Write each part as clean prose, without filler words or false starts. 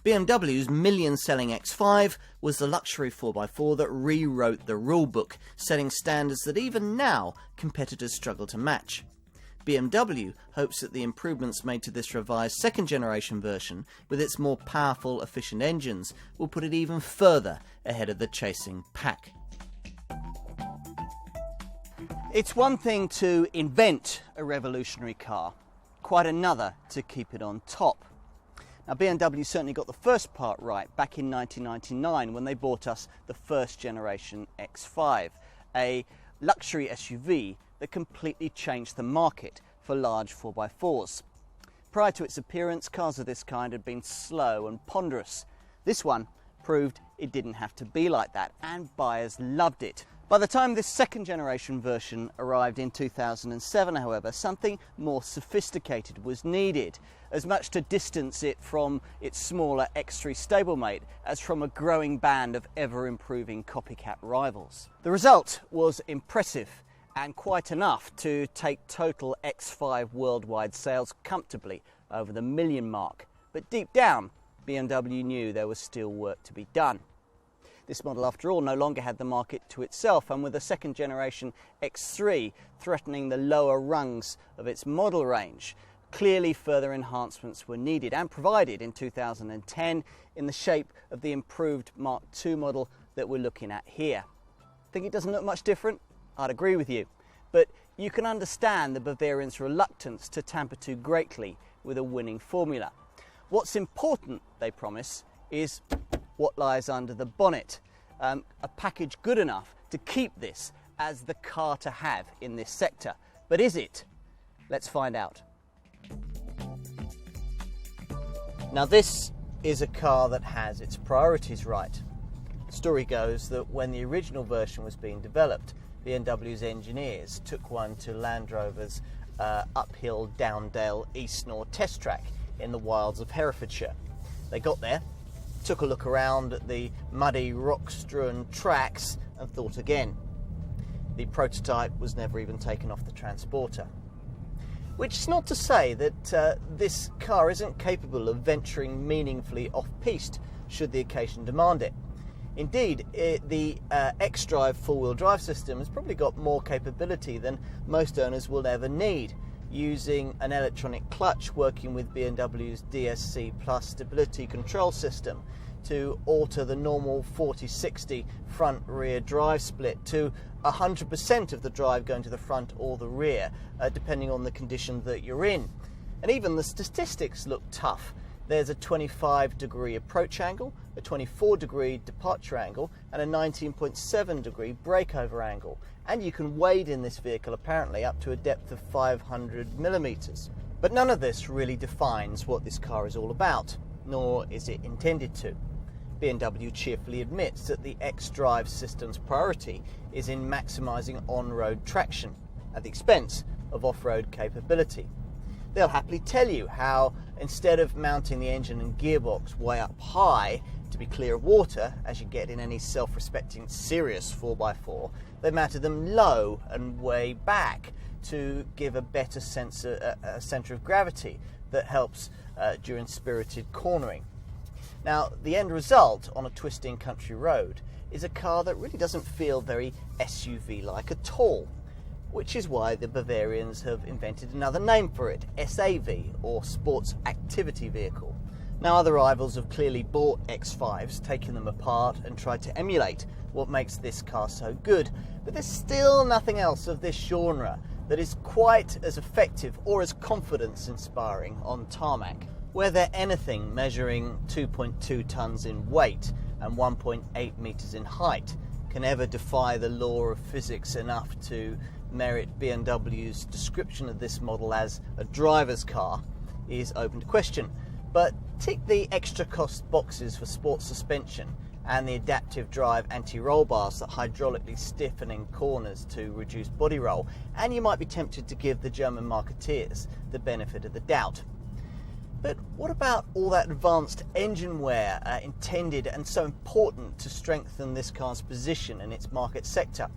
BMW's million-selling X5 was the luxury 4x4 that rewrote the rulebook, setting standards that even now competitors struggle to match. BMW hopes that the improvements made to this revised second-generation version, with its more powerful, efficient engines, will put it even further ahead of the chasing pack. It's one thing to invent a revolutionary car, quite another to keep it on top. Now, BMW certainly got the first part right back in 1999 when they bought us the first generation X5, a luxury SUV that completely changed the market for large 4x4s. Prior to its appearance, cars of this kind had been slow and ponderous. This one proved it didn't have to be like that, and buyers loved it. By the time this second generation version arrived in 2007, however, something more sophisticated was needed, as much to distance it from its smaller X3 stablemate as from a growing band of ever-improving copycat rivals. The result was impressive, and quite enough to take total X5 worldwide sales comfortably over the million mark. But deep down, BMW knew there was still work to be done. This model, after all, no longer had the market to itself, and with the second generation X3 threatening the lower rungs of its model range, clearly further enhancements were needed and provided in 2010 in the shape of the improved Mark II model that we're looking at here. Think it doesn't look much different? I'd agree with you, but you can understand the Bavarians' reluctance to tamper too greatly with a winning formula. What's important, they promise, is what lies under the bonnet, a package good enough to keep this as the car to have in this sector. But is it? Let's find out. Now, this is a car that has its priorities right. The story goes that when the original version was being developed, BMW's engineers took one to Land Rover's uphill Downdale Eastnor test track in the wilds of Herefordshire. They got there, took a look around at the muddy, rock-strewn tracks and thought again. The prototype was never even taken off the transporter. Which is not to say that this car isn't capable of venturing meaningfully off-piste should the occasion demand it. Indeed, the xDrive four-wheel drive system has probably got more capability than most owners will ever need, using an electronic clutch working with BMW's DSC Plus stability control system to alter the normal 40-60 front-rear drive split to 100% of the drive going to the front or the rear, depending on the condition that you're in. And even the statistics look tough. There's a 25-degree approach angle, a 24-degree departure angle, and a 19.7-degree breakover angle. And you can wade in this vehicle apparently up to a depth of 500 millimeters. But none of this really defines what this car is all about, nor is it intended to. BMW cheerfully admits that the xDrive system's priority is in maximising on-road traction at the expense of off-road capability. They'll happily tell you how, instead of mounting the engine and gearbox way up high to be clear of water, as you get in any self-respecting serious 4x4, they mounted them low and way back to give a better sense of a centre of gravity that helps during spirited cornering. Now, the end result on a twisting country road is a car that really doesn't feel very SUV-like at all, which is why the Bavarians have invented another name for it, SAV, or Sports Activity Vehicle. Now, other rivals have clearly bought X5s, taken them apart and tried to emulate what makes this car so good, but there's still nothing else of this genre that is quite as effective or as confidence-inspiring on tarmac. Were there anything measuring 2.2 tons in weight and 1.8 meters in height can ever defy the law of physics enough to merit BMW's description of this model as a driver's car is open to question. But tick the extra cost boxes for sports suspension and the adaptive drive anti-roll bars that hydraulically stiffen in corners to reduce body roll, and you might be tempted to give the German marketeers the benefit of the doubt. But what about all that advanced engine wear intended and so important to strengthen this car's position in its market sector?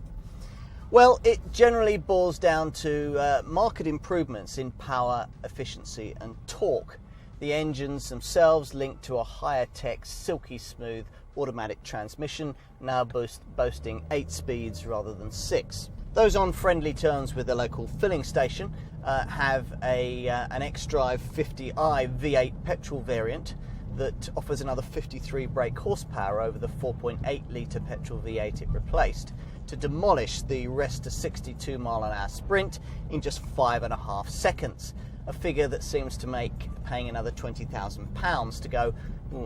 Well, it generally boils down to market improvements in power, efficiency and torque. The engines themselves linked to a higher tech, silky smooth automatic transmission, now boasting 8 speeds rather than 6. Those on friendly terms with the local filling station have an X-Drive 50i V8 petrol variant that offers another 53 brake horsepower over the 4.8 litre petrol V8 it replaced, to demolish the rest to 62 mile/hour sprint in just 5.5 seconds. A figure that seems to make paying another £20,000 to go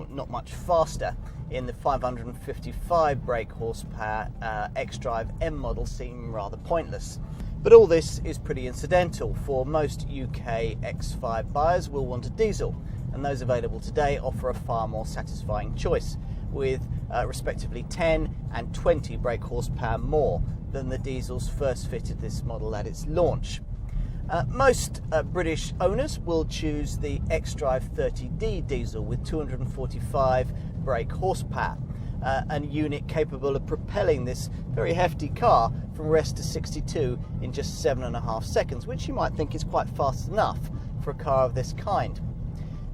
not much faster in the 555 brake horsepower X-Drive M model seem rather pointless. But all this is pretty incidental, for most UK X5 buyers will want a diesel, and those available today offer a far more satisfying choice, with respectively 10 and 20 brake horsepower more than the diesels first fitted this model at its launch. Most British owners will choose the X-Drive 30D diesel with 245 brake horsepower, a unit capable of propelling this very hefty car from rest to 62 in just 7.5 seconds, which you might think is quite fast enough for a car of this kind.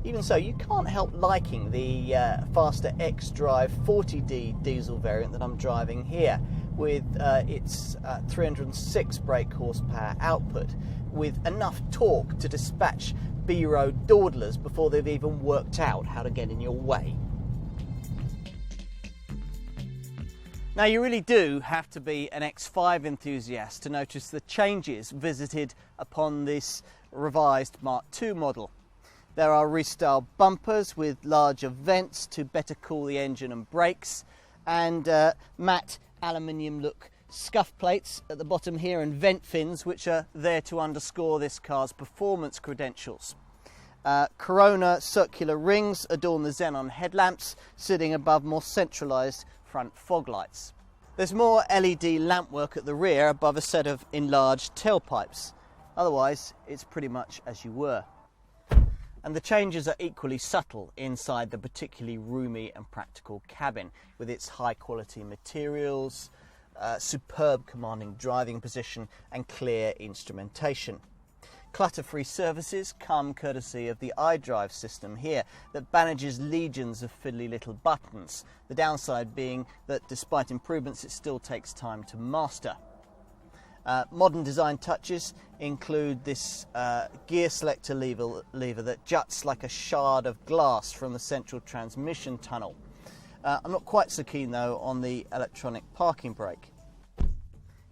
Even so, you can't help liking the faster X-Drive 40D diesel variant that I'm driving here, with its 306 brake horsepower output, with enough torque to dispatch B-road dawdlers before they've even worked out how to get in your way. Now, you really do have to be an X5 enthusiast to notice the changes visited upon this revised Mark II model. There are restyled bumpers with larger vents to better cool the engine and brakes, and matte aluminium look scuff plates at the bottom here, and vent fins which are there to underscore this car's performance credentials. Corona circular rings adorn the xenon headlamps, sitting above more centralised front fog lights. There's more LED lamp work at the rear above a set of enlarged tailpipes. Otherwise, it's pretty much as you were. And the changes are equally subtle inside the particularly roomy and practical cabin, with its high quality materials, superb commanding driving position and clear instrumentation. Clutter-free services come courtesy of the iDrive system here that manages legions of fiddly little buttons, the downside being that despite improvements it still takes time to master. Modern design touches include this gear selector lever that juts like a shard of glass from the central transmission tunnel. I'm not quite so keen though on the electronic parking brake.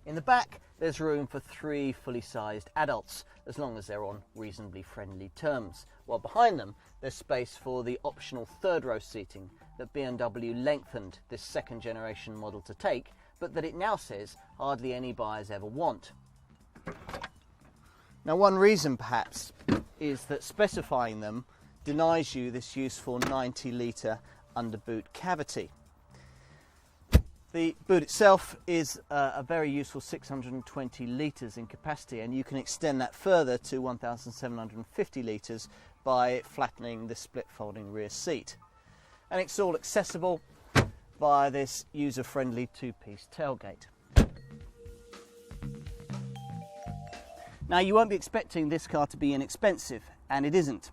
In the back there's room for 3 fully sized adults, as long as they're on reasonably friendly terms, while behind them there's space for the optional third row seating that BMW lengthened this second generation model to take, but that it now says hardly any buyers ever want. Now, one reason perhaps is that specifying them denies you this useful 90 litre underboot cavity. The boot itself is a very useful 620 litres in capacity, and you can extend that further to 1,750 litres by flattening the split folding rear seat. And it's all accessible via this user-friendly 2-piece tailgate. Now, you won't be expecting this car to be inexpensive, and it isn't.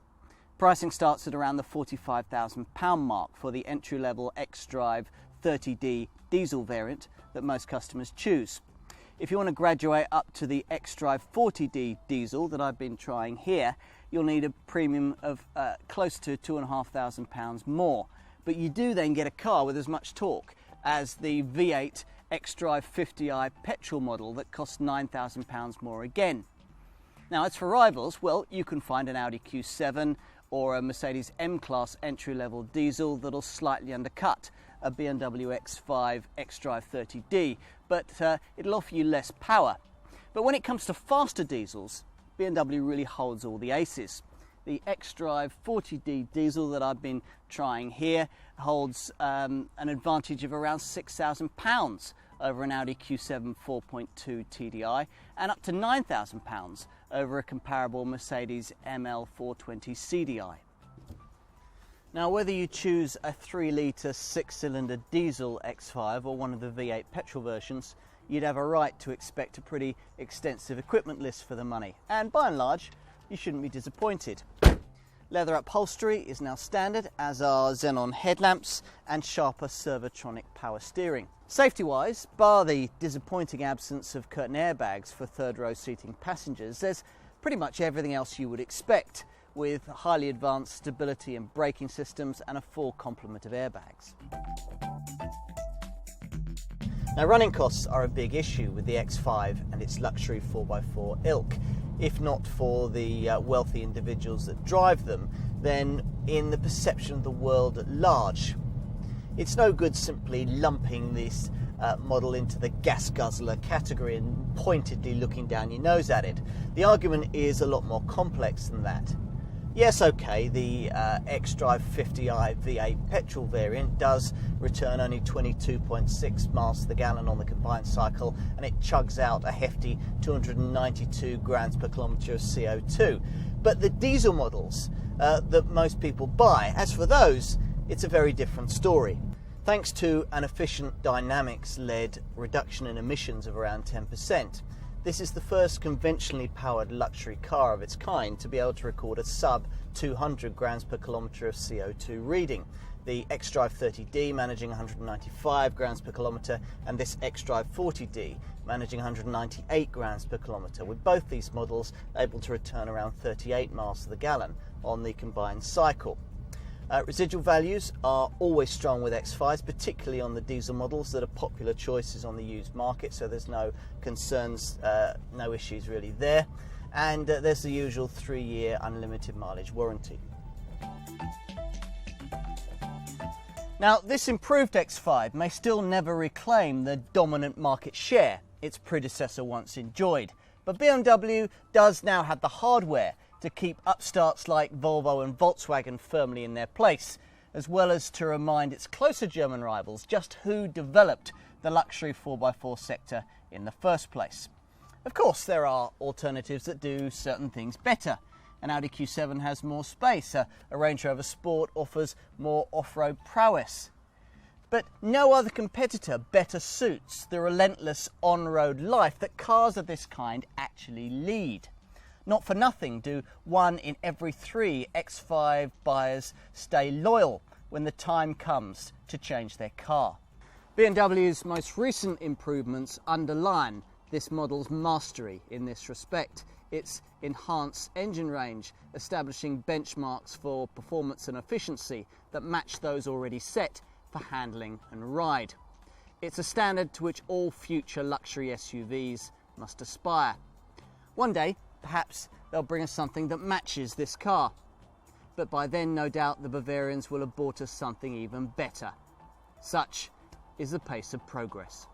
Pricing starts at around the £45,000 mark for the entry-level X-Drive 30D diesel variant that most customers choose. If you want to graduate up to the X-Drive 40D diesel that I've been trying here, you'll need a premium of close to £2,500 more. But you do then get a car with as much torque as the V8 X-Drive 50i petrol model that costs £9,000 more again. Now, as for rivals, well, you can find an Audi Q7 or a Mercedes M-Class entry-level diesel that'll slightly undercut a Bmw X5 X-Drive 30D, but it'll offer you less power. But when it comes to faster diesels, BMW really holds all the aces. The X-Drive 40D diesel that I've been trying here holds an advantage of around £6,000 over an Audi Q7 4.2 TDI, and up to £9,000 over a comparable Mercedes ML 420 CDI. Now, whether you choose a 3-litre 6-cylinder diesel X5 or one of the V8 petrol versions, you'd have a right to expect a pretty extensive equipment list for the money, and by and large you shouldn't be disappointed. Leather upholstery is now standard, as are xenon headlamps and sharper Servotronic power steering. Safety-wise, bar the disappointing absence of curtain airbags for third-row seating passengers, there's pretty much everything else you would expect, with highly advanced stability and braking systems and a full complement of airbags. Now, running costs are a big issue with the X5 and its luxury 4x4 ilk. If not for the wealthy individuals that drive them, then in the perception of the world at large. It's no good simply lumping this model into the gas guzzler category and pointedly looking down your nose at it. The argument is a lot more complex than that. Yes, okay, the xDrive 50i V8 petrol variant does return only 22.6 miles to the gallon on the combined cycle, and it chugs out a hefty 292 grams per kilometre of CO2. But the diesel models that most people buy, as for those, it's a very different story. Thanks to an efficient dynamics-led reduction in emissions of around 10%, this is the first conventionally powered luxury car of its kind to be able to record a sub 200 grams per kilometre of CO2 reading. The xDrive 30D managing 195 grams per kilometre and this xDrive 40D managing 198 grams per kilometre, with both these models able to return around 38 miles to the gallon on the combined cycle. Residual values are always strong with X5s, particularly on the diesel models that are popular choices on the used market, so there's no concerns, no issues really there. And there's the usual 3-year unlimited mileage warranty. Now, this improved X5 may still never reclaim the dominant market share its predecessor once enjoyed, but BMW does now have the hardware to keep upstarts like Volvo and Volkswagen firmly in their place, as well as to remind its closer German rivals just who developed the luxury 4x4 sector in the first place. Of course, there are alternatives that do certain things better. An Audi Q7 has more space, a Range Rover Sport offers more off-road prowess. But no other competitor better suits the relentless on-road life that cars of this kind actually lead. Not for nothing do 1 in every 3 X5 buyers stay loyal when the time comes to change their car. BMW's most recent improvements underline this model's mastery in this respect. Its enhanced engine range, establishing benchmarks for performance and efficiency that match those already set for handling and ride. It's a standard to which all future luxury SUVs must aspire. One day, perhaps they'll bring us something that matches this car. But by then, no doubt, the Bavarians will have bought us something even better. Such is the pace of progress.